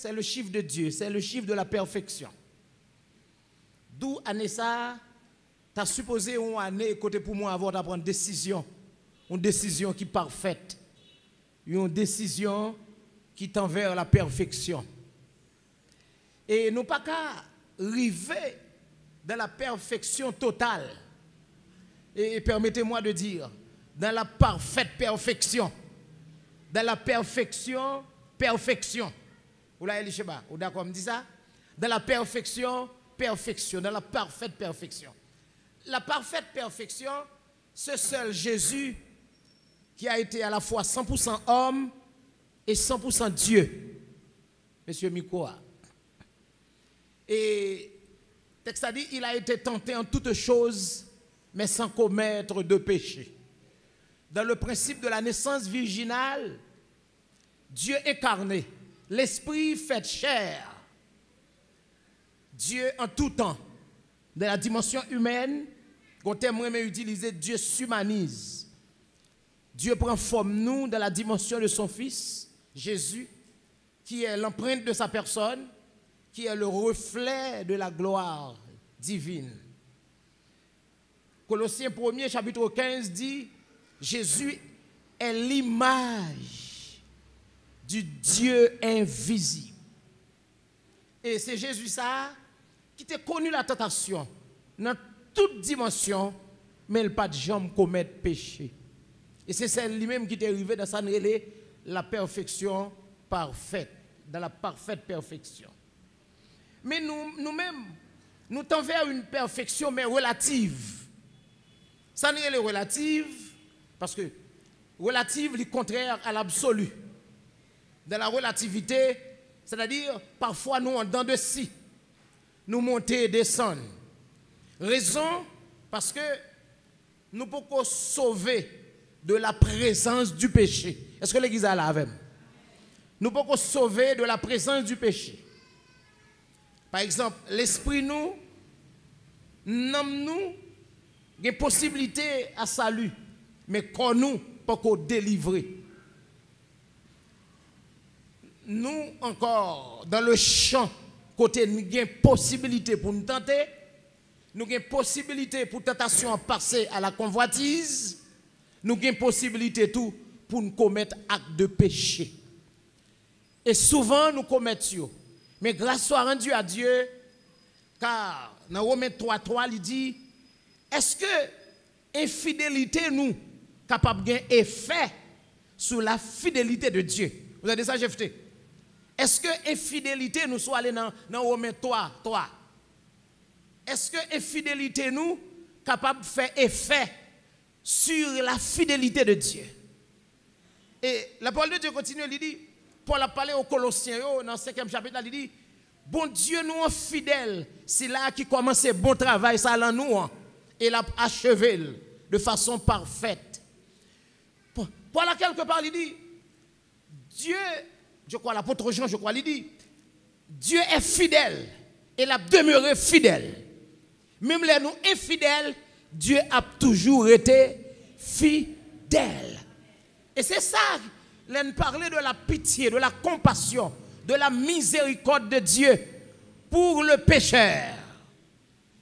c'est le chiffre de Dieu, c'est le chiffre de la perfection. D'où année ça, tu as supposé une année côté pour moi avant de prendre une décision qui est parfaite, une décision qui tend vers la perfection. Et nous pas qu'à arriver dans la perfection totale. Et permettez-moi de dire, dans la parfaite perfection. Dans la perfection. Vous l'avez dit, vous d'accord, me dit ça? Dans la perfection, dans la parfaite perfection. La parfaite perfection, c'est seul Jésus qui a été à la fois 100% homme et 100% Dieu. Monsieur Mikoa. Et le texte a dit, il a été tenté en toutes choses, mais sans commettre de péché. Dans le principe de la naissance virginale, Dieu incarné, l'Esprit fait chair, Dieu en tout temps, dans la dimension humaine, qu'on t'aimerait utiliser, Dieu s'humanise. Dieu prend forme nous dans la dimension de son Fils, Jésus, qui est l'empreinte de sa personne, qui est le reflet de la gloire divine. Colossiens 1er, chapitre 15 dit, Jésus est l'image du Dieu invisible. Et c'est Jésus ça qui t'a connu la tentation dans toute dimension, mais il n'a pas de jambe commettre péché. Et c'est celle lui-même qui est arrivé dans sa la perfection parfaite, dans la parfaite perfection. Mais nous-mêmes, nous tendons vers une perfection, mais relative. Ça n'est pas relative, parce que relative est contraire à l'absolu. Dans la relativité, c'est-à-dire, parfois nous, en dents de scie, nous montons et descendons. Raison, parce que nous pouvons sauver de la présence du péché. Est-ce que l'Église est là avec nous? Nous pouvons sauver de la présence du péché. Par exemple, l'esprit nous, nous, des possibilités à salut, mais quand nous, pas qu'on délivrer. Nous, encore, dans le champ, côté nous avons possibilité pour nous tenter, nous avons possibilité pour tentation passer à la convoitise, nous avons possibilité tout pour nous commettre acte de péché. Et souvent, nous commettons. Mais grâce soit rendue à Dieu, car dans Romains 3:3, il dit, est-ce que infidélité nous capable de gagner effet sur la fidélité de Dieu? Vous avez dit ça, Jefté? Est-ce que infidélité nous soit allé dans Romains 3:3? Est-ce que infidélité nous capable de faire effet sur la fidélité de Dieu? Et la parole de Dieu continue, il dit, Paul a parlé aux Colossiens, dans le 5e chapitre, il dit, bon Dieu nous est fidèle, c'est là qui commence bon travail, ça là nous, et l'a achevé de façon parfaite. Paul a quelque part, il dit, Dieu, je crois l'apôtre Jean, il dit, Dieu est fidèle, et il a demeuré fidèle. Même les nous infidèles, Dieu a toujours été fidèle. Et c'est ça, nous parler de la pitié, de la compassion, de la miséricorde de Dieu pour le pécheur.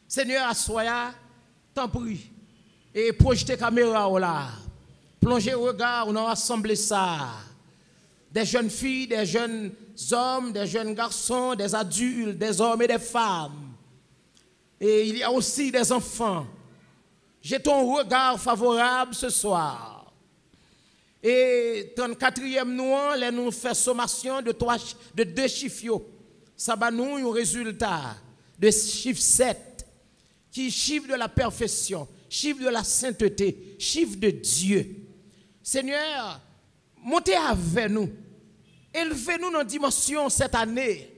Seigneur, assoya, t'en prie, et projetez caméra là, plongez regard, on a rassemblé ça. Des jeunes filles, des jeunes hommes, des jeunes garçons, des adultes, des hommes et des femmes. Et il y a aussi des enfants. J'ai ton regard favorable ce soir. Et 34e nous, nous fait sommation de 2 chiffres. Ça va nous un résultat de chiffre 7, qui est chiffre de la perfection, chiffre de la sainteté, chiffre de Dieu. Seigneur, montez avec nous, élevez-nous dans la dimension cette année.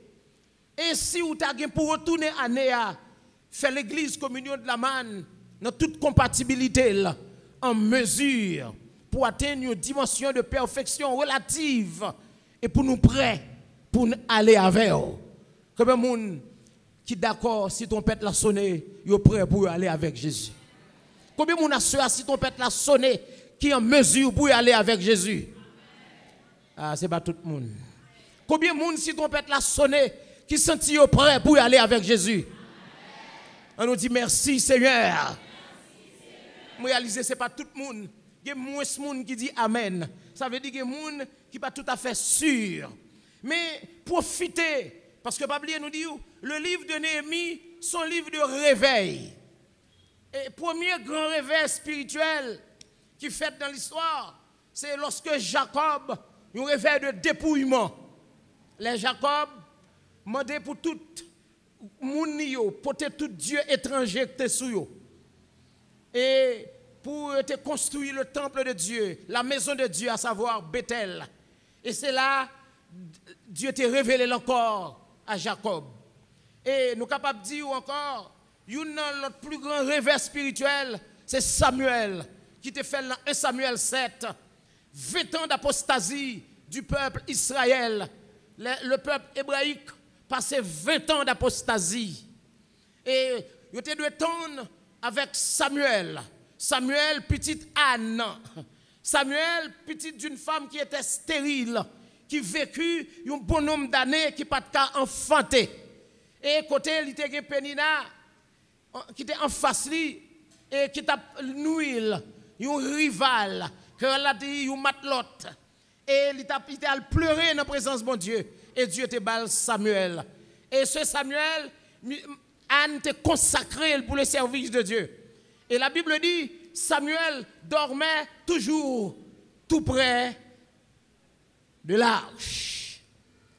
Et si vous avez pour retourner année à faire l'église communion de la manne dans toute compatibilité là, en mesure pour atteindre une dimension de perfection relative et pour nous prêts pour nous aller avec eux. Comme un monde qui est d'accord si ton pète l'a sonné, il est prêt pour aller avec Jésus. Combien de monde si ton pète l'a sonné, qui est en mesure pour aller avec Jésus? Ah, c'est pas tout le monde. Combien de monde si trompette l'a sonné qui sentit prêt pour y aller avec Jésus? On nous dit merci Seigneur. Réaliser c'est pas tout le monde. Il y a moins de monde qui dit amen. Ça veut dire qu'il y a des gens qui pas tout à fait sûr. Mais profitez parce que Bible nous dit le livre de Néhémie, son livre de réveil. Et premier grand réveil spirituel qui fait dans l'histoire, c'est lorsque Jacob, un réveil de dépouillement. Les Jacob demandé pour tout moun pour tout Dieu étranger qui était sous et pour te construire le temple de Dieu, la maison de Dieu, à savoir Bethel. Et c'est là Dieu t'a révélé encore à Jacob. Et nous sommes capables de dire encore, notre plus grand réveil spirituel, c'est Samuel, qui te fait dans 1 Samuel 7, 20 ans d'apostasie du peuple Israël. Le peuple hébraïque passait 20 ans d'apostasie. Et il était de temps avec Samuel. Samuel, petite Anne. Samuel, petite d'une femme qui était stérile, qui vécut un bon nombre d'années, qui n'a pas de cas enfanté. Et côté, il était une Pénina, qui était en face lui, et qui t'a noué, un rival, que l'a dit, un matelote. Et il a pleuré dans la présence de mon Dieu. Et Dieu te balle Samuel. Et ce Samuel, Anne te consacré pour le service de Dieu. Et la Bible dit, Samuel dormait toujours tout près de l'arche.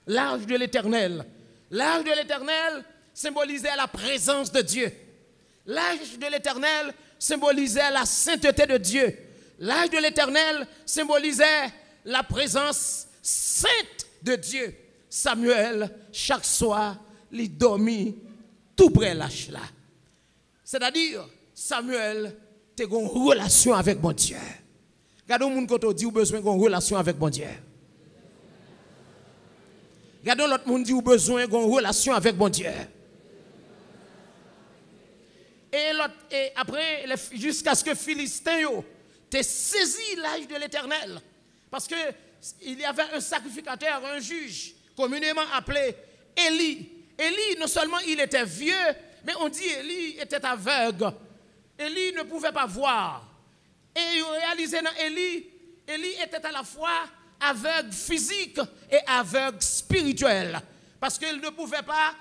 L'arche de l'Éternel. L'arche de l'Éternel symbolisait la présence de Dieu. L'arche de l'Éternel symbolisait la sainteté de Dieu. L'arche de l'Éternel symbolisait la présence sainte de Dieu. Samuel, chaque soir, il dormit tout près de l'arche là. C'est-à-dire, Samuel, tu as une relation avec mon Dieu. Regardez le monde qui dit qu'il a besoin d'une relation avec mon Dieu. Regardez l'autre monde qui dit qu'il a besoin d'une relation avec mon Dieu. Et après, jusqu'à ce que Philistin t'ait saisi l'âge de l'Éternel. Parce qu'il y avait un sacrificateur, un juge, communément appelé Élie. Élie, non seulement il était vieux, mais on dit Élie était aveugle. Élie ne pouvait pas voir. Et il réalisait dans Élie, Élie était à la fois aveugle physique et aveugle spirituel. Parce qu'il ne pouvait pas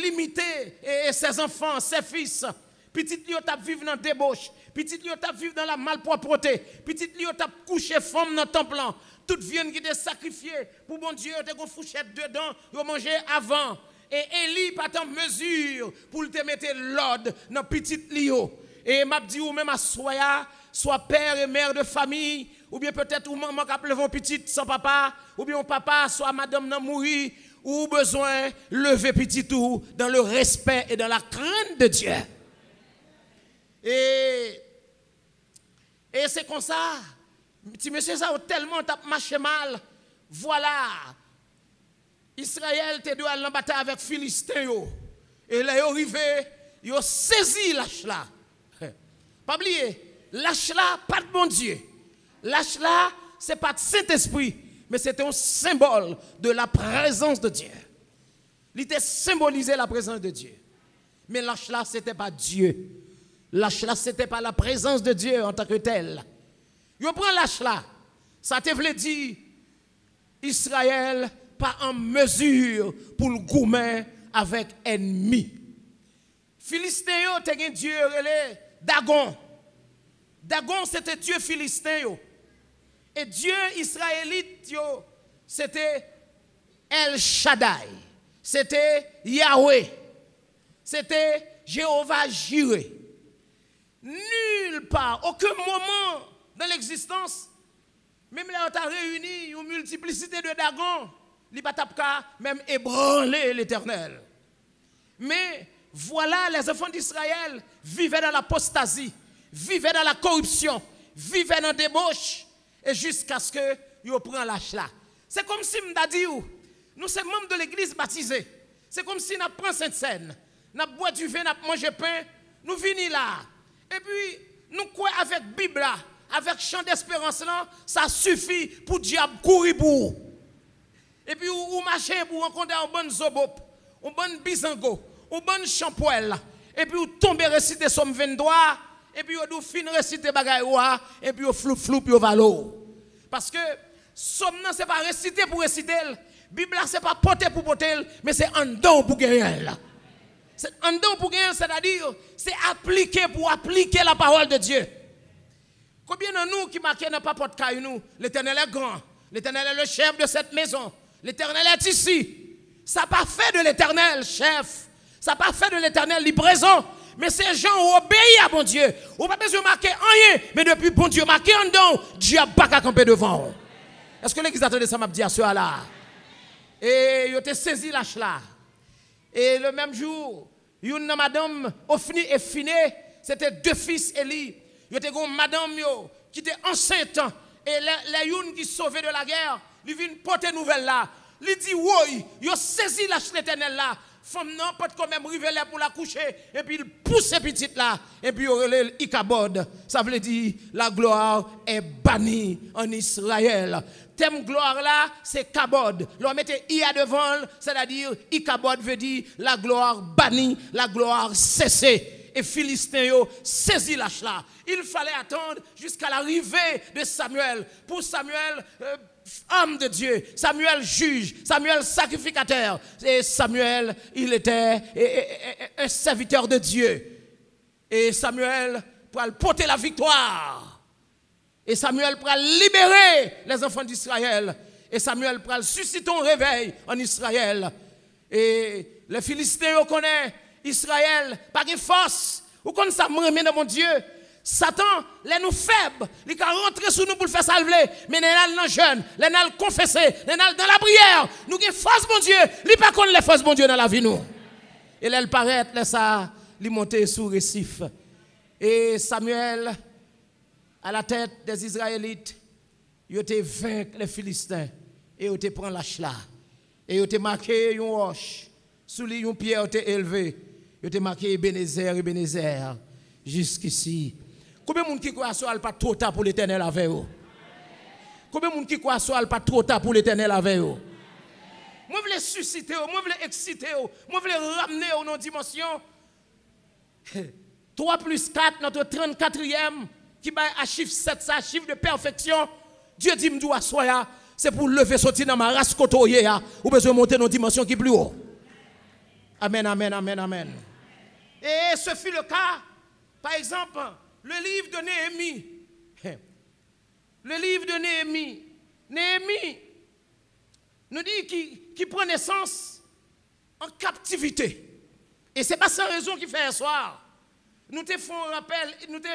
limiter ses enfants, ses fils. Petit lui t'a vivre dans la débauche, petit lui t'a vivre dans la malpropreté, petit lui t'a couché femme dans le temple. Toute viande qui était sacrifiée pour bon Dieu, t'es qu'on fouchette dedans, vous manger avant. Et Élie pas en mesure pour te mettre l'ordre dans petit lio. Et m'a dit ou même à soit père et mère de famille, ou bien peut-être ou maman qui a plevé petite sans papa, ou bien papa soit madame n'a mouri, ou besoin lever petit tout dans le respect et dans la crainte de Dieu. Et c'est comme ça. Si monsieur ça a tellement marché mal, voilà. Israël te doit aller en bataille avec Philistin. Et là, ils sont arrivés, ils ont saisi l'âge là. Pas oublier, l'âge là, pas de bon Dieu. L'âge là, ce n'est pas de Saint-Esprit, mais c'était un symbole de la présence de Dieu. Il était symbolisé la présence de Dieu. Mais l'âge là, ce n'était pas Dieu. L'âge là, ce n'était pas la présence de Dieu en tant que tel. Yo prend l'âge là, ça te veut dire Israël pas en mesure pour le goumer avec ennemi. Philistin te gen Dieu relé Dagon. Dagon c'était Dieu philistin. Et Dieu israélite c'était El Shaddai. C'était Yahweh. C'était Jéhovah Jireh. Nulle part, aucun moment dans l'existence, même là on a réuni une multiplicité de Dagon, il n'y a pas même ébranler l'Éternel. Mais voilà, les enfants d'Israël vivaient dans l'apostasie, vivaient dans la corruption, vivaient dans la débauche, et jusqu'à ce que ils prennent l'âge là. C'est comme si nous dit, nous sommes membres de l'église baptisée. C'est comme si nous prenons Sainte-Seine, nous boit du vin, nous mangeons pain, nous venons là. Et puis, nous croyons avec la Bible là, avec chant d'espérance là, ça suffit pour diable courir pour. Et puis ou marcher pour rencontrer un bon zobop, un bon bisango, un bon champoil. Et puis ou tomber réciter somme 23, et puis ou fin réciter bagay wa, et puis ou flou puis ou valo. Parce que somme non c'est pas réciter pour réciter, Bible c'est pas porter pour porter, mais c'est en don pour gagner. C'est en don pour gagner, c'est-à-dire c'est appliquer pour appliquer la parole de Dieu. Combien de nous qui marquons dans pas porte caille nous, l'Éternel est grand, l'Éternel est le chef de cette maison, l'Éternel est ici. Ça n'a pas fait de l'Éternel chef, ça n'a pas fait de l'Éternel li présent, mais ces gens ont obéi à bon Dieu. On n'a pas besoin de marquer rien, mais depuis bon Dieu marqué en don, Dieu n'a pas qu'à camper devant. Est-ce que l'église attendait ça m'a dit à cela là? Et il a saisi l'âge là. Et le même jour, une madame Ofni et Finé, c'était deux fils Eli. Il y a une madame qui était enceinte. Et les une qui sauvait de la guerre, il vient porter nouvelle là. Il dit, oui, il a saisi l'âge l'éternel là. Femme non, peut quand même arriver là pour la coucher. Et puis il pousse ces petites là. Et puis il relève Ikabod. Ça veut dire, la gloire est bannie en Israël. Thème gloire là, c'est Kabod. L'on mettait Ia devant, c'est-à-dire Ikabod veut dire la gloire bannie, la gloire cessée. Et Philistin saisi l'âge là. Il fallait attendre jusqu'à l'arrivée de Samuel. Pour Samuel, homme de Dieu, Samuel juge, Samuel sacrificateur. Et Samuel, il était un serviteur de Dieu. Et Samuel pour porter la victoire. Et Samuel pour libérer les enfants d'Israël. Et Samuel pour susciter un réveil en Israël. Et les Philistins connaissent Israël, pas de force. Ou comme ça, moi, dans mon Dieu. Satan, les nous faibles, il va rentrer sur nous pour le faire salver. Mais nous sommes jeunes, nous sommes confessés, nous sommes dans la prière. Nous avons force, mon Dieu. Il n'y a pas qu'on les force, mon Dieu, dans la vie, nous. Et là, il paraît, là, ça, il monte sous récif. Et Samuel, à la tête des Israélites, il a vaincu les Philistins. Et il a pris l'âge là. Et il a marqué une roche. Sous lui, une pierre a été élevée. Il a marqué Ebenezer, Ebenezer. Jusqu'ici. Combien de gens qui croient que ce n'est pas trop tard pour l'Éternel avec eux? Combien de gens qui croient que ce n'est pas trop tard pour l'Éternel avec eux? Moi, je veux susciter, moi, je veux exciter, moi, je veux ramener dans une dimension. 3 plus 4, notre 34e, qui va à chiffre 7, ça, chiffre de perfection. Dieu dit, m'dou assoya, c'est pour lever sortir dans ma race kotoye, ou besoin de monter dans une dimension qui est plus haut. Amen, amen, amen, amen. Et ce fut le cas, par exemple, le livre de Néhémie. Le livre de Néhémie. Néhémie nous dit qu'il prend naissance en captivité. Et ce n'est pas sans raison qu'il fait un soir. Nous te font rappel, nous te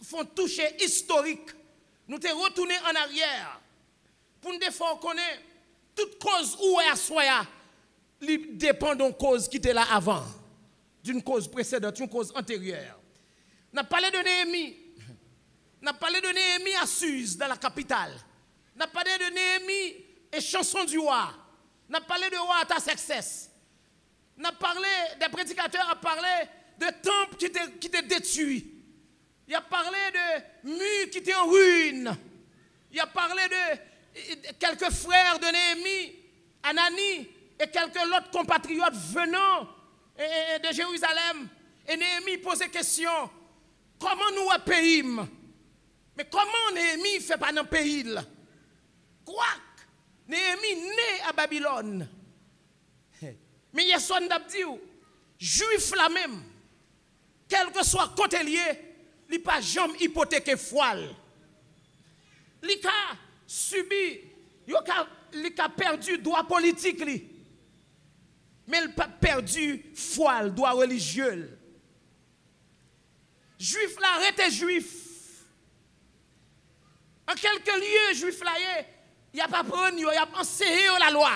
font toucher historique. Nous te retourner en arrière. Pour nous faire connaître toute cause où est à soi. Il dépend d'une cause qui était là avant, d'une cause précédente, d'une cause antérieure. On a parlé de Néhémie. On a parlé de Néhémie à Suse, dans la capitale. On a parlé de Néhémie et chanson du roi. On a parlé de roi Artaxerxès. On a parlé, des prédicateurs ont parlé de temples qui étaient détruits. Il a parlé de murs qui étaient en ruine. Il a parlé de quelques frères de Néhémie, Anani, et quelques autres compatriotes venant de Jérusalem. Et Néhémie posait question, comment nous pays? Mais comment Néhémie ne fait pas dans le pays? Quoi? Néhémie né à Babylone. Mais il y a son d'abdi, juif la même, quel que soit côté lié, il n'a pas jamais hypothéqué foile. Il a subi, il a perdu droit politique. Mais il n'a pas perdu foi, le droit religieux. Juif là, arrêtez juif. En quelques lieux, juif là, il n'y a pas prendre, il n'y a pas enseigné la loi.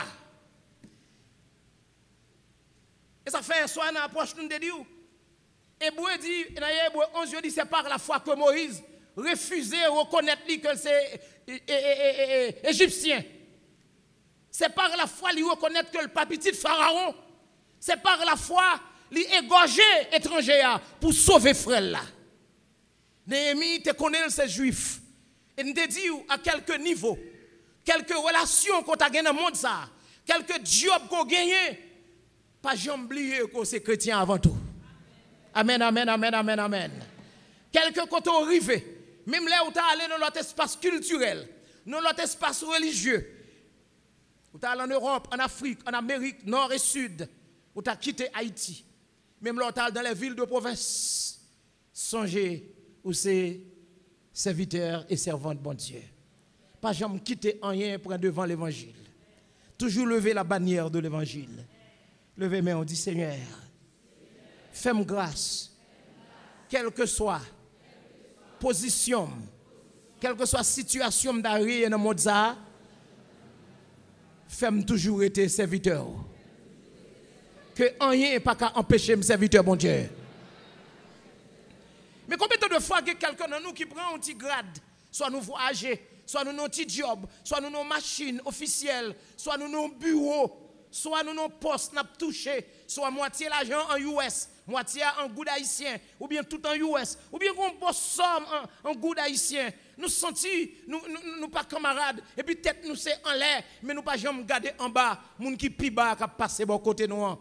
Et ça fait un soir dans l'approche, nous dit, Hébreu dit, dans Hébreu 11, dit, c'est par la foi que Moïse refusait de reconnaître que c'est égyptien. C'est par la foi qu'il reconnaît que le papiti de Pharaon. C'est par la foi qu'il égorgeait étranger pour sauver frère là. Néhémie te connaît ces juifs. Et nous te dit à quelques niveaux, quelques relations qu'on a gagné dans le monde ça. Quelque job qu'on gagne, pas jamais oublier que c'est chrétien avant tout. Amen, amen, amen, amen, amen. Quelque côté arrivé, même là où tu es allé dans notre espace culturel, dans notre espace religieux, où tu es allé en Europe, en Afrique, en Amérique, nord et sud, où tu as quitté Haïti, même là où tu es allé dans les villes de province, songez où c'est serviteurs et servantes de bon Dieu. Pas jamais quitter rien pour devant l'évangile. Toujours lever la bannière de l'évangile. Levez main, on dit Seigneur, fais-moi grâce, quelle que soit position, quelle que soit situation d'arrière dans le monde, fais-moi toujours être serviteur. Que rien n'est pas qu'à empêcher mes serviteurs, bon Dieu. Mais combien de fois il y a quelqu'un de nous qui prend un petit grade, soit nous voyager, soit nous un petit job, soit nous une machine officielle, soit nous un bureau, soit nous un poste n'a touché, soit moitié l'argent en US, moitié en goud haïtien, ou bien tout en US, ou bien qu'on bosse somme en goud haïtien. Nous sentons, nous pas camarades, et puis tête nous c'est en l'air, mais nous pas jamais garder en bas, moun qui pi bas qui passe bon côté nous.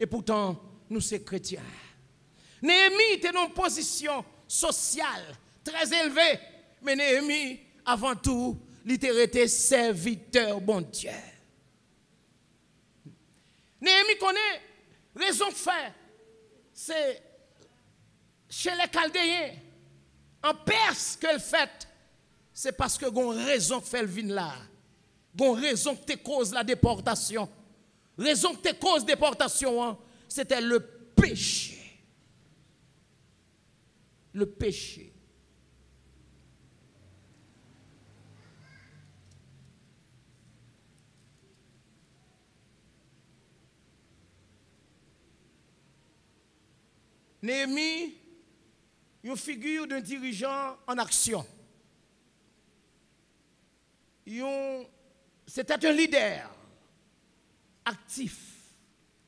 Et pourtant, nous c'est chrétiens. Néhémie était dans une position sociale très élevée, mais Néhémie, avant tout, il était serviteur bon Dieu. Néhémie connaît raison de faire. C'est chez les Chaldéens, en Perse que le fait, c'est parce que gon raison de faire le vin là. Gon raison que te cause la déportation. Raison que te cause déportation, c'était le péché. Le péché. Néhémie, une figure d'un dirigeant en action. C'était un leader actif,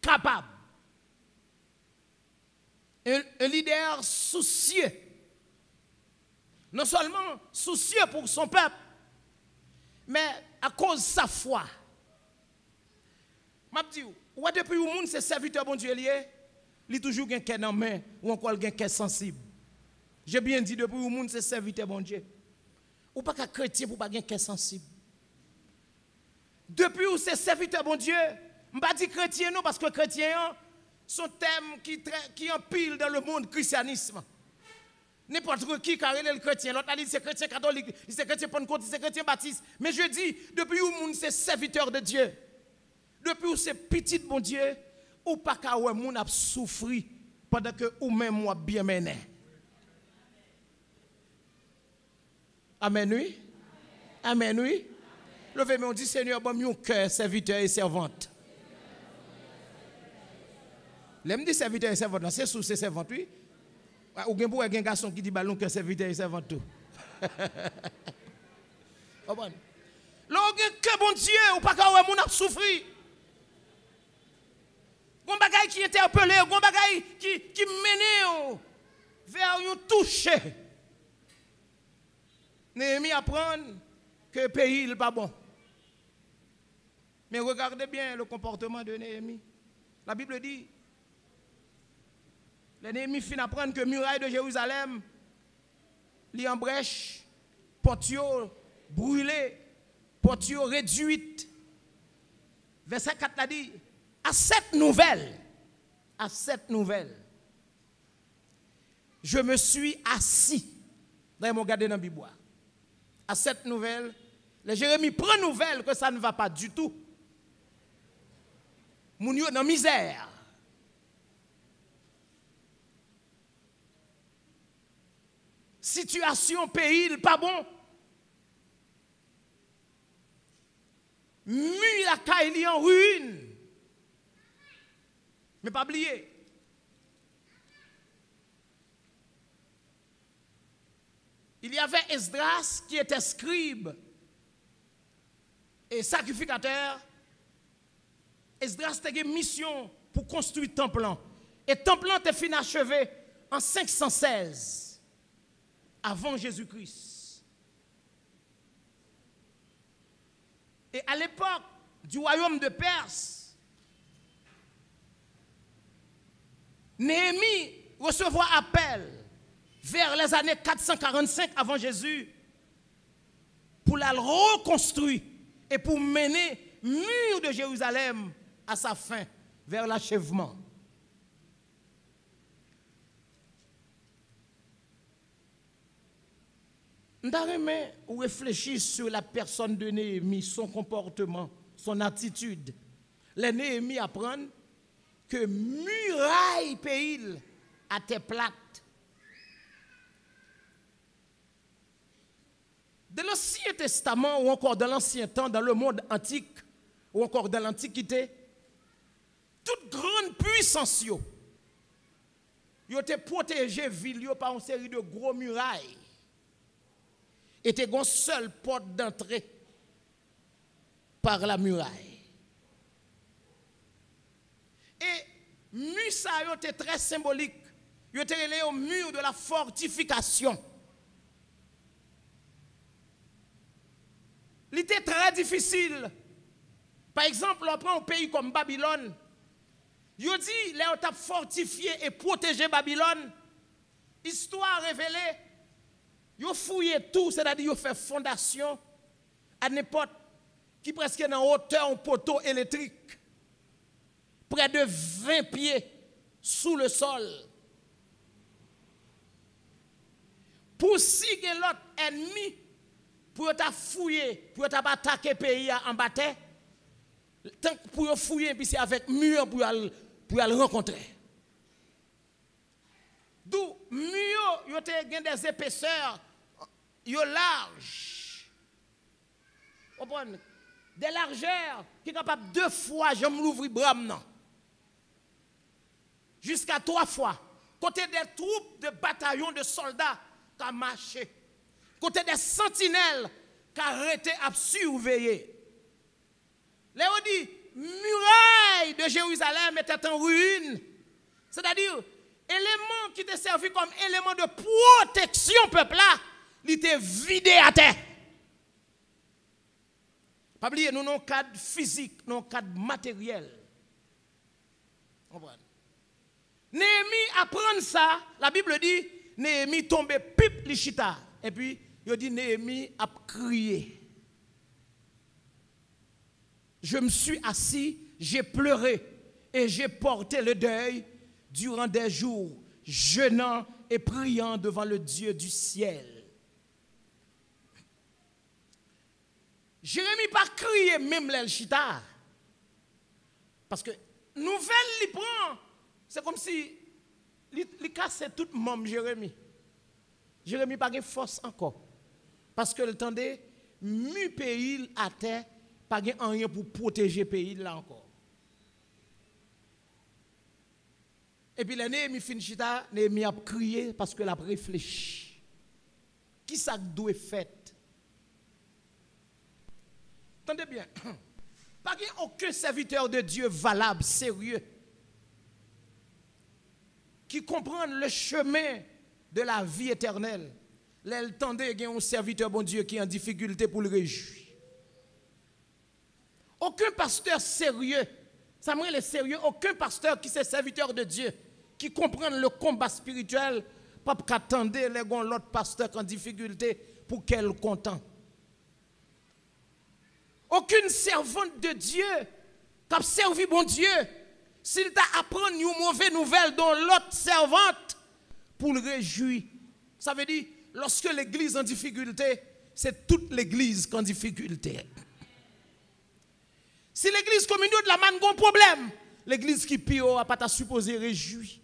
capable. Un leader soucieux. Non seulement soucieux pour son peuple, mais à cause de sa foi. Je dis, depuis le monde, c'est serviteur bon Dieu lié, il a toujours un cœur dans la main ou encore un cœur sensible. J'ai bien dit, depuis le monde, c'est serviteur bon Dieu. Ou pas qu'un chrétien pour pas un cœur sensible. Depuis où c'est serviteur bon Dieu, je ne pas dire chrétien non, parce que chrétien, son thème qui empile dans le monde christianisme. N'importe qui car il est le chrétien, l'autre a dit c'est chrétien catholique, c'est chrétien pentecôtiste, c'est chrétien baptiste. Mais je dis, depuis où le monde c'est serviteur de Dieu, depuis où c'est petit bon Dieu, ou pas qu'à ouais moun a souffri pendant que ou même moi bien mené. Amen oui. Amen oui. Levez-moi, on dit Seigneur, bon mon cœur serviteur et servante. L'aime dit serviteur et servante, c'est sous ces servantes oui. Ou bien pour un garçon qui dit ballon que serviteur et servante tout. Oh bon. Là que bon Dieu ou pas qu'à ouais moun a souffri. Gon bagay qui interpellé, gon bagay qui mène vers un toucher. Néhémie apprend que le pays n'est pas bon. Mais regardez bien le comportement de Néhémie. La Bible dit, les Néhémie fin apprendre que muraille de Jérusalem, li en brèche, portio brûlé, portio réduite. Verset 4 l'a dit, à cette nouvelle, je me suis assis. Dans mon gardé dans la Bible. À cette nouvelle, les Jérémie prend nouvelle que ça ne va pas du tout. Moun yo dans misère. Situation pays pas bon. Mu la caille en ruine. Mais pas oublier. Il y avait Esdras qui était scribe et sacrificateur. Esdras avait une mission pour construire le temple. Et le temple était fini achevé en 516 avant Jésus-Christ. Et à l'époque, du royaume de Perse, Néhémie recevra appel vers les années 445 avant Jésus pour la reconstruire et pour mener le mur de Jérusalem à sa fin, vers l'achèvement. N'arrêtez ou réfléchir sur la personne de Néhémie, son comportement, son attitude. Les Néhémie apprennent que muraille pays à terre plate. Dans l'Ancien Testament ou encore dans l'Ancien temps, dans le monde antique ou encore dans l'Antiquité, toute grande puissance yo était protégée ville par une série de gros murailles. Était une seule porte d'entrée par la muraille. Et mur ça était très symbolique. Il était relié au mur de la fortification. Il était très difficile. Par exemple, on prend un pays comme Babylone. Il dit, les ont fortifié et protégé Babylone. Histoire révélée. Ils ont fouillé tout, c'est-à-dire ils ont fait fondation à n'importe qui presque dans hauteur un poteau électrique. Près de 20 pieds sous le sol. Pour si l'autre ennemi, pour ta fouiller, pour ta attaquer le pays en bataille, pour fouiller, puis c'est avec mur pour le rencontrer. D'où mur, il y a des épaisseurs, il y a large. Des largeurs qui sont capables 2 fois, je me l'ouvre bram. Jusqu'à 3 fois. Côté des troupes de bataillons de soldats qui ont marché. Côté des sentinelles qui ont arrêté à surveiller. Léo dit, muraille de Jérusalem était en ruine. C'est-à-dire, élément qui était servi comme élément de protection peuple là, il était vidé à terre. Pas oublier, nous avons un cadre physique, nous avons un cadre matériel. Néhémie apprend ça, la Bible dit, Néhémie tombe pipe lichita. Et puis, il dit, Néhémie a crié. Je me suis assis, j'ai pleuré et j'ai porté le deuil durant des jours, jeûnant et priant devant le Dieu du ciel. Jérémie pas crié même l'elchita. Parce que nouvelle li prend, c'est comme si il cassait tout le monde Jérémie. Jérémie pas de force encore. Parce que le temps de mu pays à terre, pas de rien pour protéger le pays là encore. Et puis la Néhémie fin chita, Néhémie a crié parce que l'a réfléchi. Qui ça doit faire? Attendez bien. Pas aucun serviteur de Dieu valable, sérieux, qui comprend le chemin de la vie éternelle. L'attendez, il y a un serviteur bon Dieu qui est en difficulté pour le réjouir. Aucun pasteur sérieux, ça me rend sérieux, aucun pasteur qui est serviteur de Dieu, qui comprend le combat spirituel, pas qu'attendre l'autre pasteur qui est en difficulté pour qu'elle content. Aucune servante de Dieu qui a servi bon Dieu, s'il t'a appris une mauvaise nouvelle dans l'autre servante pour le réjouir. Ça veut dire, lorsque l'église est en difficulté, c'est toute l'église qui est en difficulté. Si l'église communauté de la manne a un problème, l'église qui pire n'a pas supposé réjouir.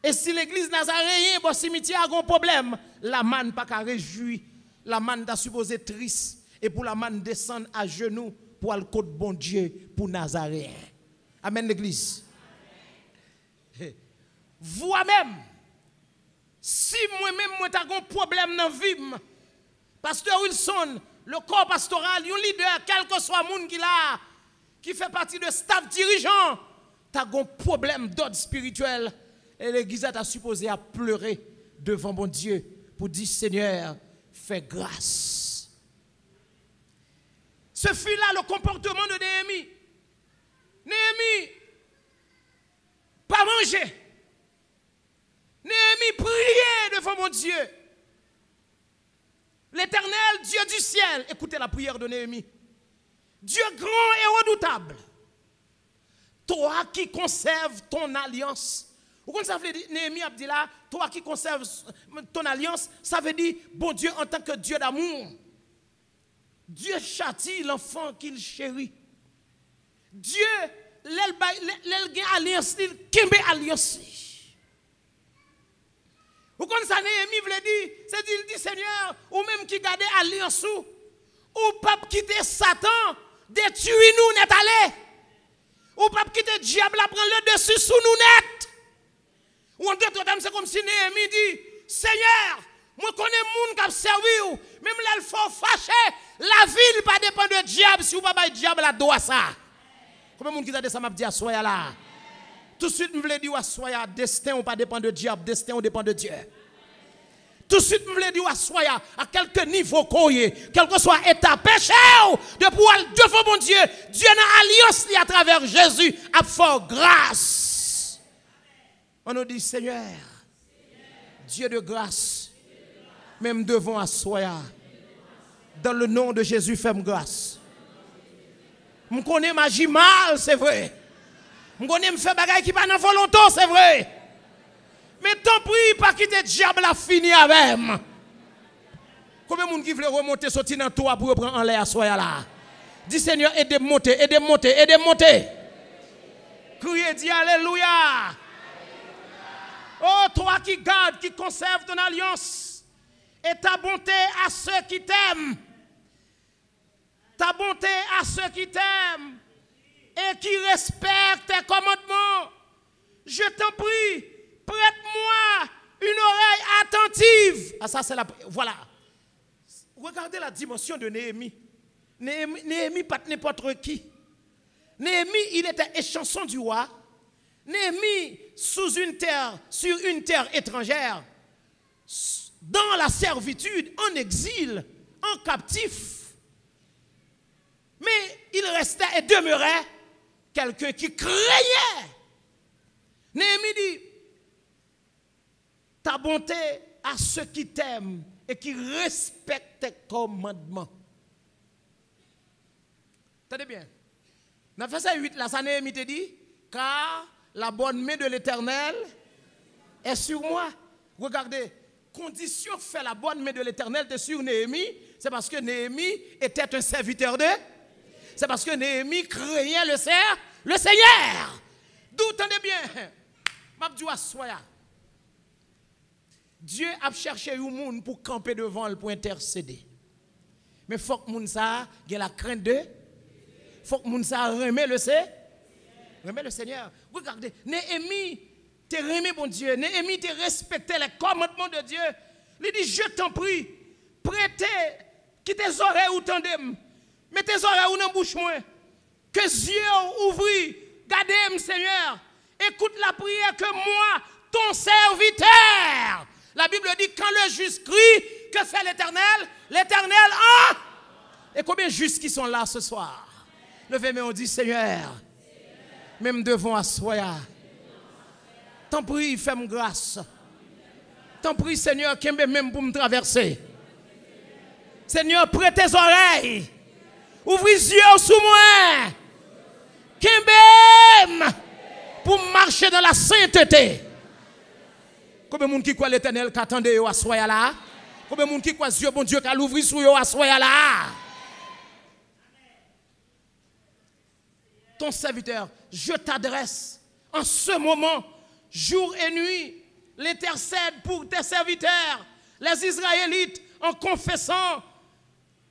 Et si l'église nazaréen au cimetière a un problème, la manne n'a pas réjouir. La manne a supposé triste. Et pour la manne descendre à genoux pour le côté bon Dieu pour Nazaréen. Amen l'église. Vous-même, si moi-même j'ai un problème dans la vie, pasteur Wilson, le corps pastoral, un leader, quel que soit le monde qui fait partie de staff dirigeant, tu as un problème d'ordre spirituel et l'église a supposé à pleurer devant mon Dieu pour dire Seigneur, fais grâce. Ce fut là le comportement de Néhémie. Néhémie, pas manger. Néhémie priait devant mon Dieu. L'Éternel, Dieu du ciel, écoutez la prière de Néhémie. Dieu grand et redoutable, toi qui conserves ton alliance. Vous comprenez, Néhémie a dit là, toi qui conserves ton alliance, ça veut dire, bon Dieu en tant que Dieu d'amour. Dieu châtie l'enfant qu'il chérit. Dieu, l'alliance, il kembe alliance. Vous comprenez ça, Néhémie veut dire, c'est dire, il dit Seigneur, ou même qui garde alliance ou pas quitter Satan, détruis-nous net aller. Ou pas quitter diable à prendre le dessus sous nous net. Ou en d'autres termes, c'est comme si Néhémie dit, Seigneur, moi connais moun qui a servi, même là il faut fâcher, la ville pas dépend de diable, si vous pas bail diable la doit ça. Combien de monde qui a dit ça m'a dit à soya là? Tout de suite, je voulais dire à soya, destin ou pas dépend de diable, destin ou dépend de Dieu. Tout de suite, je voulais dire à soya, à quelque niveau qu'on y est, quel que soit état, péché, de pouvoir devant mon Dieu, Dieu n'a alliance à travers Jésus, a fort grâce. On nous dit, Seigneur, Dieu de grâce, même devant à soya, dans le nom de Jésus, fais-moi grâce. Je connais magie mal, c'est vrai. Je connais me faire bagaille qui pas dans volonté, c'est vrai. Mais tant pis, pas quitter le diable a fini avec moi. Combien de monde qui veut remonter, sortir dans toi pour prendre en l'air à soi là? Dis Seigneur, aidez-moi monter, aidez-moi monter, aidez-moi monter. Criez, dis Alléluia. Oh, toi qui gardes, qui conserves ton alliance et ta bonté à ceux qui t'aiment. Ta bonté à ceux qui t'aiment et qui respectent tes commandements. Je t'en prie, prête-moi une oreille attentive. Ah, ça, c'est la. Voilà. Regardez la dimension de Néhémie. Néhémie, pas n'importe qui. Néhémie, il était échanson du roi. Néhémie, sur une terre étrangère, dans la servitude, en exil, en captif. Mais il restait et demeurait quelqu'un qui craignait. Néhémie dit, ta bonté à ceux qui t'aiment et qui respectent tes commandements. Tenez bien. Dans le verset 8, là, ça Néhémie te dit, car la bonne main de l'Éternel est sur moi. Regardez, condition fait la bonne main de l'Éternel est sur Néhémie, c'est parce que Néhémie était un serviteur de. C'est parce que Néhémie craignait le Seigneur. D'où, tenez bien, Mabdou Assoya. Dieu a cherché un monde pour camper devant lui, pour intercéder. Mais il faut que moun ça ait la crainte de. Il faut que moun ça remet le Seigneur. Regardez, Néhémie te remet bon Dieu. Néhémie te respecté les commandements de Dieu. Il dit, je t'en prie, prêtez, qui tes oreilles ou tendez. Mets tes oreilles ou dans bouche moi. Que les yeux ouvrent. Gardez-moi, Seigneur. Écoute la prière que moi, ton serviteur. La Bible dit, quand le juste crie, que fait l'Éternel? L'Éternel, ah! Et combien de justes qui sont là ce soir? Levez-moi, on dit, Seigneur, même devant Assoya. T'en prie, fais-moi grâce. T'en prie, Seigneur, qui même pour me traverser. Seigneur, prête tes oreilles. Ouvre les yeux sous moi. Kimbem pour marcher dans la sainteté. Combien de monde qui croit l'Éternel qui attendait à soya là? Combien de monde qui croit Dieu bon Dieu qui a l'ouvrir sur eux à soya là? Ton serviteur, je t'adresse en ce moment, jour et nuit, l'intercède pour tes serviteurs, les Israélites, en confessant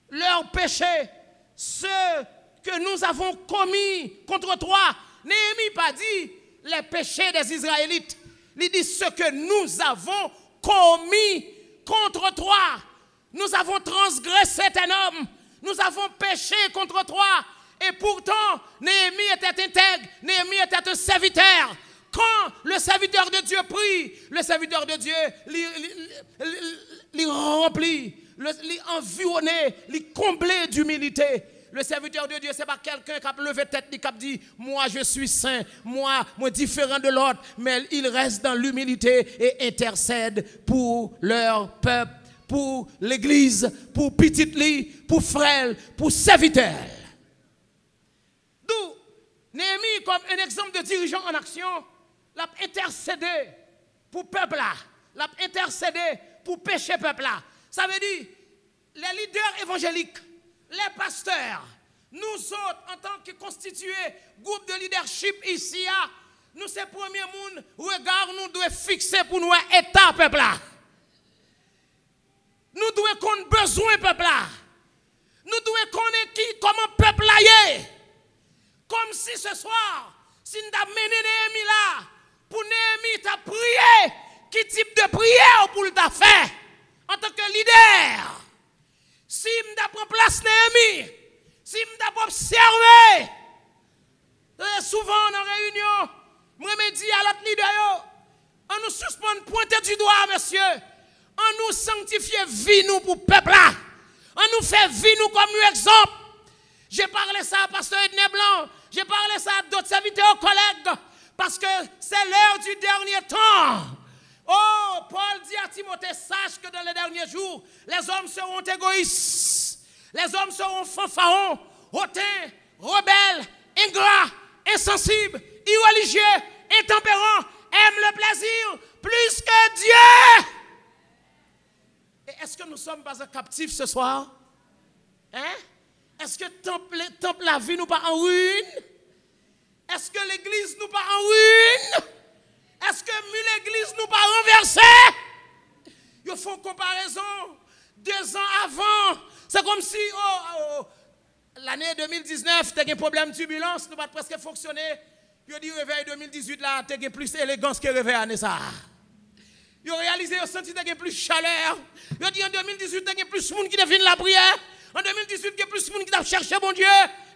leurs péchés. Ceux que nous avons commis contre toi. Néhémie pas dit les péchés des Israélites. Il dit ce que nous avons commis contre toi. Nous avons transgressé tes normes. Nous avons péché contre toi. Et pourtant, Néhémie était intègre. Néhémie était un serviteur. Quand le serviteur de Dieu prie, le serviteur de Dieu lui remplit, lui environné, lui comblé d'humilité. Le serviteur de Dieu, ce n'est pas quelqu'un qui a levé tête, qui a dit, moi je suis saint, moi différent de l'autre, mais il reste dans l'humilité et intercède pour leur peuple, pour l'église, pour petit lit, pour frère, pour serviteur. D'où Néhémie, comme un exemple de dirigeant en action, l'a intercédé pour le peuple là, l'a intercédé pour pécher le peuple là. Ça veut dire, les leaders évangéliques, les pasteurs, nous autres, en tant que constitués, groupe de leadership ici, nous, ces premiers monde, regard, nous devons fixer pour nous état peuple là. Nous devons connaître besoin peuple là. Nous devons connaître comment peuple là est. Comme si ce soir, si nous avons mené Néhémie là, pour Néhémie t'a prié, quel type de prière pour le faire en tant que leader. Si je prends place Néhémie, si je observer, souvent dans les réunions, je me dis à l'autre leader, on nous suspend, pointer du doigt, monsieur, on nous sanctifie vie nous pour le peuple là, on nous fait vie nous comme exemple. J'ai parlé ça à Pasteur Edné Blanc, j'ai parlé ça à d'autres serviteurs collègues, parce que c'est l'heure du dernier temps. Oh, Paul dit à Timothée, sache que dans les derniers jours, les hommes seront égoïstes, les hommes seront fanfarons, hautains, rebelles, ingrats, insensibles, irreligieux, intempérants, aiment le plaisir plus que Dieu. Et est-ce que nous sommes pas captifs ce soir? Hein? Est-ce que le temple la vie nous pas en ruine? Est-ce que l'église nous pas en ruine? Est-ce que l'église nous pas renversée? Ils font comparaison 2 ans avant. C'est comme si l'année 2019, tu as un problème de turbulence, nous pas presque fonctionner. Ils dit réveil 2018 là, tu as plus élégance que réveil année ça. Ils ont réalisé, ils ont senti que tu as plus chaleur. Ils dit en 2018, tu as plus de monde qui devine la prière. En 2018, il y a plus de monde qui a cherché bon Dieu.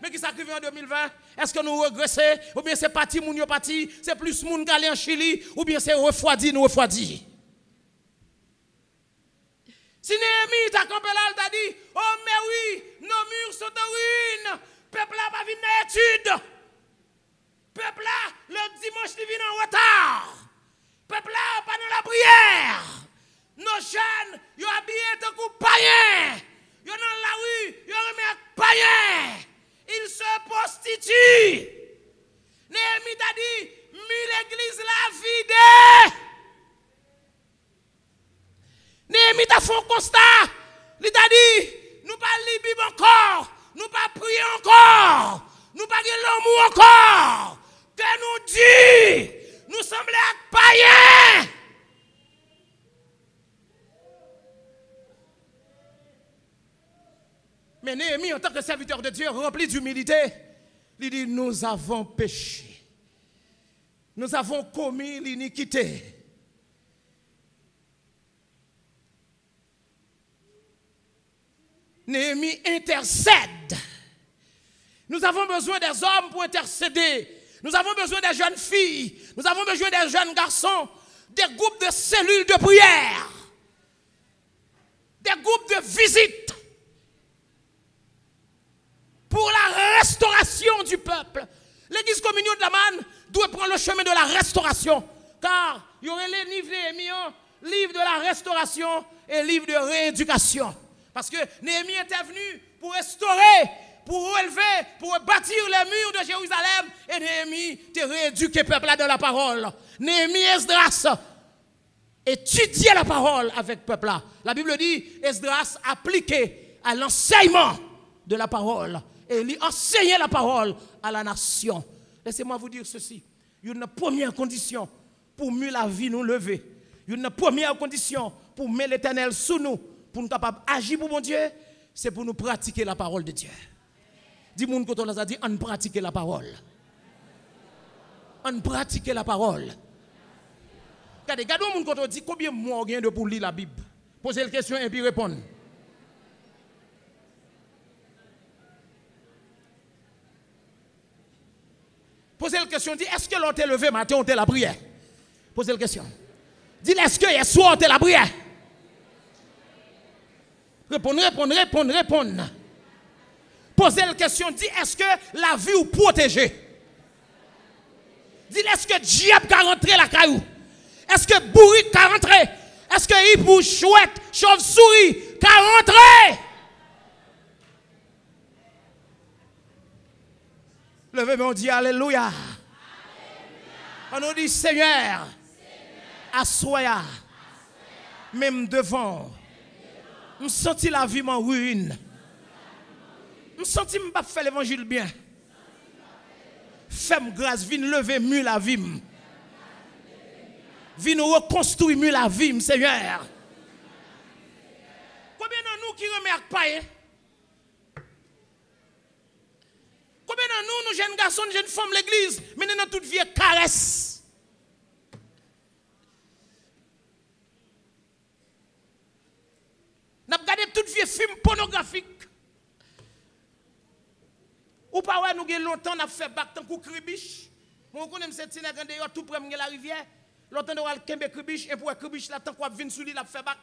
Mais qui s'arrive en 2020? Est-ce que nous regressons? Ou bien c'est parti, moun yo parti? C'est plus de monde qui allait en Chili? Ou bien c'est refroidi, nous refroidi? Si Néhémie t'a campé là, il t'a dit, oh mais oui, nos murs sont en ruine. Peuple là va venir dans l'étude. Peuple là, le dimanche, il vient en retard. Peuple là, pas dans la prière. Nos jeunes, ils ont habillé tant que païens. Ils sont dans la rue, ils remettent païens. Ils se prostituent. Néhémie t'a dit, l'église la vide. Néhémie t'a fait un constat. Il t'a dit, nous pas lire Bible encore. Nous pas prier encore. Nous pas gagner l'amour encore. Que nous dit, nous semblons être païens. Mais Néhémie, en tant que serviteur de Dieu, rempli d'humilité, il dit, nous avons péché. Nous avons commis l'iniquité. Néhémie intercède. Nous avons besoin des hommes pour intercéder. Nous avons besoin des jeunes filles. Nous avons besoin des jeunes garçons. Des groupes de cellules de prière. Des groupes de visite. Pour la restauration du peuple. L'église communion de la manne doit prendre le chemin de la restauration. Car il y aurait les livres Néhémie, livre de la restauration et livre de rééducation. Parce que Néhémie était venu pour restaurer, pour relever, pour bâtir les murs de Jérusalem. Et Néhémie te rééduqué le peuple là dans la parole. Néhémie Esdras étudiait la parole avec le peuple là. La Bible dit, Esdras appliqué à l'enseignement de la parole. Et il enseignait la parole à la nation. Laissez-moi vous dire ceci. Il y a une première condition pour mieux la vie nous lever. Il y a une première condition pour mettre l'Éternel sous nous, pour nous capables d'agir pour mon Dieu, c'est pour nous pratiquer la parole de Dieu. Dis-moi quand on a dit, on pratique la parole. On pratique la parole. Regardez, quand on dit combien de mois on gagne pour lire la Bible. Posez la question et puis répondre. Posez la question, dit, est-ce que l'on t'est levé matin, on t'est la prière? Posez la question. Dis, est-ce que hier soir, on t'est la prière? Répondre. Posez la question, dit est-ce que la vie ou protégée? Dit est-ce que diable a rentré la caillou? Est-ce que bourrique a rentré? Est-ce que hibou, chouette, chauve-souris a rentré? Levez-moi, on dit Alléluia. On nous dit Seigneur, assoya, même devant. Je sens la vie en ruine. Je sens que je ne faire l'évangile bien. Fais-moi grâce, viens lever mieux la vie. Viens reconstruire la vie, Seigneur. Combien de nous qui remettent pas? Combien de nous, jeunes garçons, jeunes femmes, l'église, mais dans toute vie caresse? Nous avons regardé toute vie film pornographique. Ou pas, ouais, nous avons longtemps, nous avons fait bac tant qu'on cribiche. Moi, je connais cette sénègue d'ailleurs, tout près de la rivière. Longtemps, nous avons fait cribiche, et pour cribiche, là, tant qu'on vient sous lui, nous avons fait bac.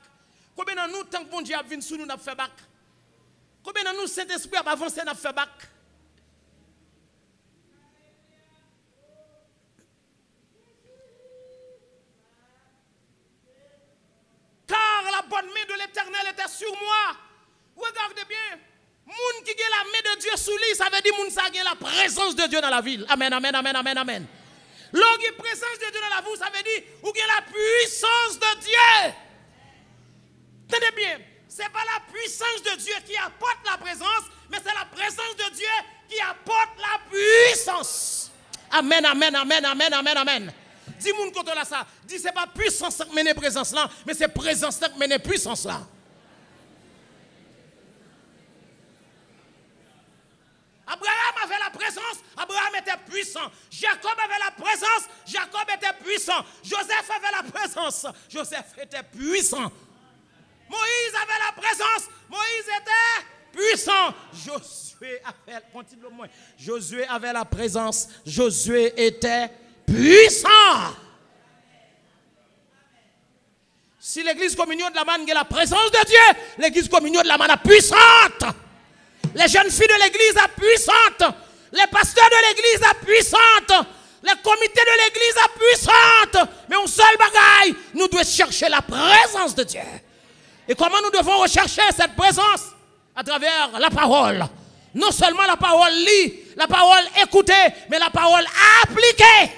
Combien de nous, tant que bon Dieu a venu sous nous, nous avons fait bac? Combien de nous, Saint-Esprit a avancé, nous avons fait bac? Car la bonne main de l'Éternel était sur moi. Regardez bien. Moun qui a la main de Dieu sous lui, ça veut dire moun ça a la présence de Dieu dans la ville. Amen, amen, amen, amen, amen. Lorsqu'il y a la présence de Dieu dans la ville, ça veut dire ou y a la puissance de Dieu. Tenez bien, ce n'est pas la puissance de Dieu qui apporte la présence, mais c'est la présence de Dieu qui apporte la puissance. Amen, amen, amen, amen, amen, amen. Dis moun quand on a ça, dis c'est pas puissance qui mène présence là, mais c'est présence qui mène puissance là. Abraham avait la présence, Abraham était puissant. Jacob avait la présence, Jacob était puissant. Joseph avait la présence, Joseph était puissant. Moïse avait la présence, Moïse était puissant. Josué avait la présence, Josué était puissant. Si l'église communion de la manne a la présence de Dieu, l'église communion de la manne est puissante. Les jeunes filles de l'église sont puissantes. Les pasteurs de l'église sont puissantes. Les comités de l'église sont puissantes. Mais un seul bagaille, nous devons chercher la présence de Dieu. Et comment nous devons rechercher cette présence? À travers la parole. Non seulement la parole lit, la parole écoutée, mais la parole appliquée.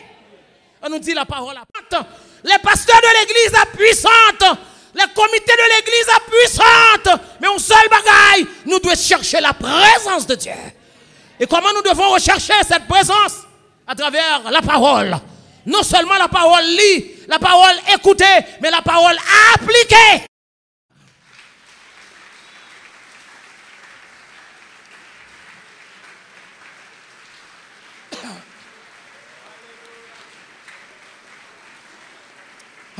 On nous dit la parole appliquée. Les pasteurs de l'église sont puissantes. Les comités de l'église sont puissantes. Mais un seul bagaille, nous devons chercher la présence de Dieu. Et comment nous devons rechercher cette présence? À travers la parole. Non seulement la parole lit, la parole écoutée, mais la parole appliquée.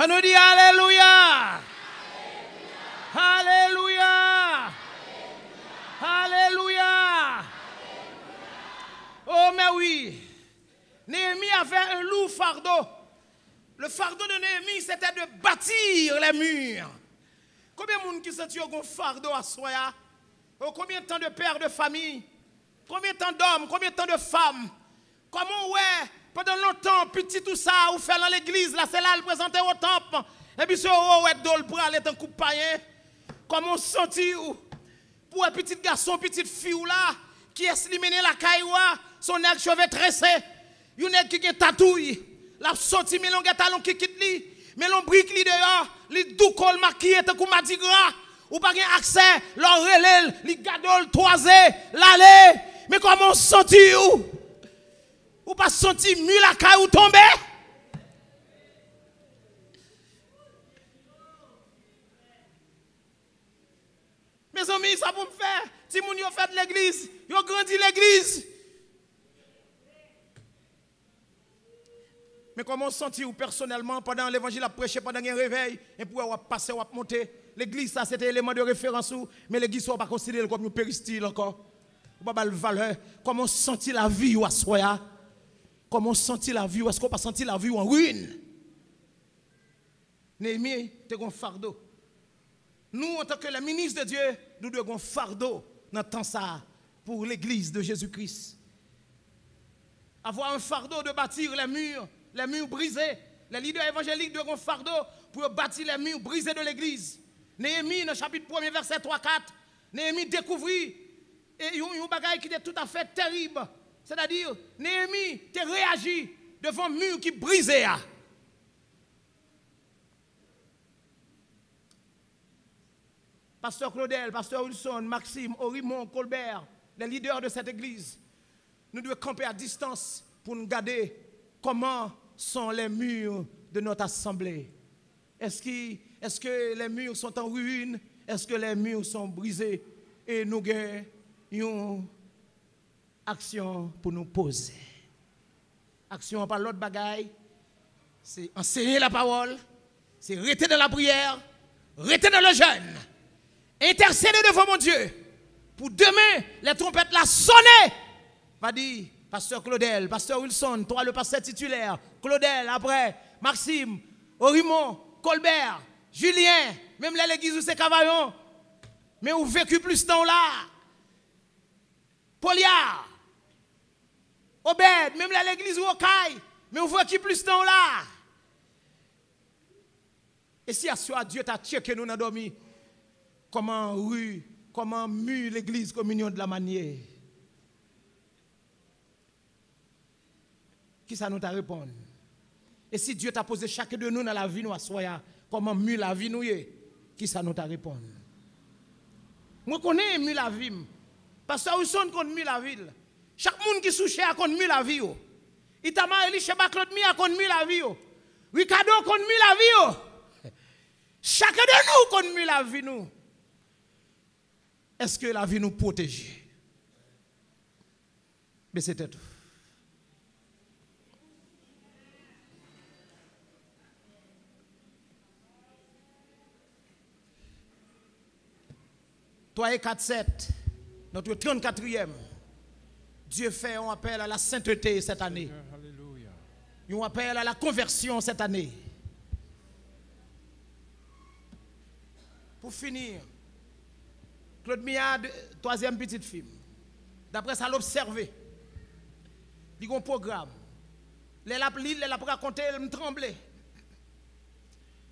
On nous dit Alléluia. Alléluia. Alléluia. Oh mais oui. Néhémie avait un lourd fardeau. Le fardeau de Néhémie, c'était de bâtir les murs. Combien de monde qui sent un fardeau à soi? Combien de temps de pères de famille? Combien de temps d'hommes? Combien de temps de femmes? Comment ouais? Pendant longtemps, petit tout ça, ou fait dans l'église, là, c'est là, le présenter au temple. Et puis, ce ouais, dol pour aller en coup païen. Comment on sentit pour un petit garçon, petite fille là, qui est éliminé la cailloua, son nez cheveux tressé, yon nez qui est tatouille, la sorti, mais l'on talon qui quitte li, mais l'on brique li dehors, li dou col maquillé, tant qu'on m'a dit gras, ou pas accès, l'on relève, li gadol toisé, l'aller, mais comment on sentit ou pas senti mieux la caille ou tomber? Mes amis, ça pour me faire. Si moun yo fait l'église, yo grandi l'église. Mais comment sentir ou personnellement pendant l'évangile à prêcher, pendant un réveil, et pour passer ou monter, l'église ça c'était élément de référence ou, mais l'église soit pas considéré comme un péristyle encore. Ou pas de valeur. Comment sentir la vie ou à soi? Comment sentir la vie? Est-ce qu'on pas sentir la vie en ruine? Néhémie, tu as un fardeau. Nous, en tant que les ministres de Dieu, nous devons un fardeau dans le temps ça pour l'église de Jésus-Christ. Avoir un fardeau de bâtir les murs brisés. Les leaders évangéliques doivent avoir un fardeau pour bâtir les murs brisés de l'église. Néhémie, dans le chapitre 1er, verset 3-4, Néhémie découvrit un bagage qui était tout à fait terrible. C'est-à-dire, Néhémie a réagi devant un mur qui brisait. Pasteur Claudel, Pasteur Wilson, Maxime, Orimon, Colbert, les leaders de cette église, nous devons camper à distance pour nous garder comment sont les murs de notre assemblée. Est-ce que les murs sont en ruine? Est-ce que les murs sont brisés? Et nous avons une action pour nous poser. Action par l'autre bagaille, c'est enseigner la parole, c'est rester dans la prière, rester dans le jeûne, intercéder devant mon Dieu. Pour demain, les trompettes la sonner. M'a dit, Pasteur Claudel, Pasteur Wilson, toi le pasteur titulaire, Claudel après, Maxime, Orimon, Colbert, Julien, même l'église où c'est Cavaillon, mais vous vécu plus de temps là. Poliard, Obed, même l'église où Okaï, mais vous vécu plus de temps là. Et si à Dieu t'a checké nous dans dormi, comment rue, comment mue l'église communion de la manière. Qui ça nous t'a répondu? Et si Dieu t'a posé chacun de nous dans la vie, nous assoya, comment mue la vie nous est? Qui ça nous t'a répondu? Moi connais mue la vie. Parce que Wilson connaît mue la ville. Chaque monde qui souche a connaît mue la vie. Itama Elisha Claude mi a connaît mue la vie. Ricardo connaît mue la vie. Chacun de nous connaît mue la vie nous. Est-ce que la vie nous protège? Mais c'était tout. Toi et 4-7, notre 34e, Dieu fait un appel à la sainteté cette année. Un appel à la conversion cette année. Pour finir, Claude Mia, troisième petite fille, d'après ça, l'observer. Il y a un programme. Elle a raconté, elle me tremblait.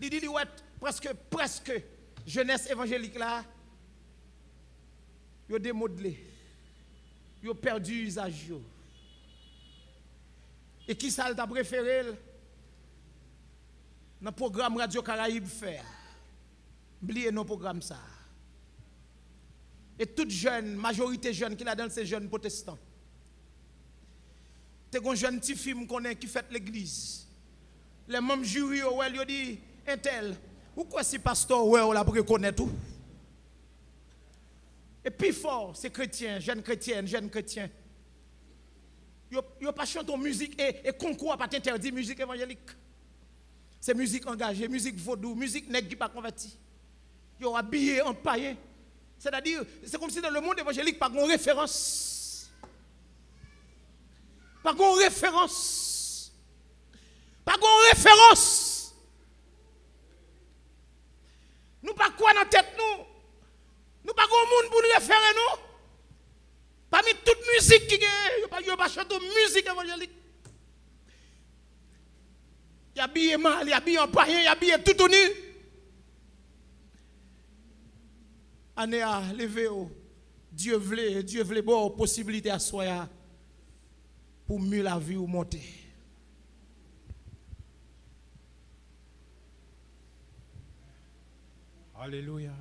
Il dit, ouais, presque, jeunesse évangélique là, ils ont démodelé. Ils ont perdu l'usage. Et qui ça t'a préféré dans le programme Radio Caraïbe faire? Oubliez nos programmes ça. Et toute jeune, majorité jeune qui là dans ces jeunes protestants. T'es un jeune petit film qui fait l'église. Les mêmes jurys, ils dit, un tel, pourquoi si pasteur, on l'a reconnaît tout? Et puis fort, c'est chrétien, jeune chrétienne, jeune chrétien. Ils n'ont pas chanté musique et concours pas interdit musique évangélique. C'est musique engagée, musique vaudou, musique nègre qui pas converti. Ils ont habillé en païen. C'est-à-dire, c'est comme si dans le monde évangélique, pas de référence. Pas de référence. Pas de référence. Nous pas quoi dans la tête nous. Nous pas grand monde pour nous référer nous. Parmi toute musique qui est, il pas chanter musique évangélique. Il y a habillé mal, il y a habillé en païen, il y a habillé tout nu. Année à lever, Dieu voulait bonne possibilité à soi pour mieux la vie ou monter. Alléluia.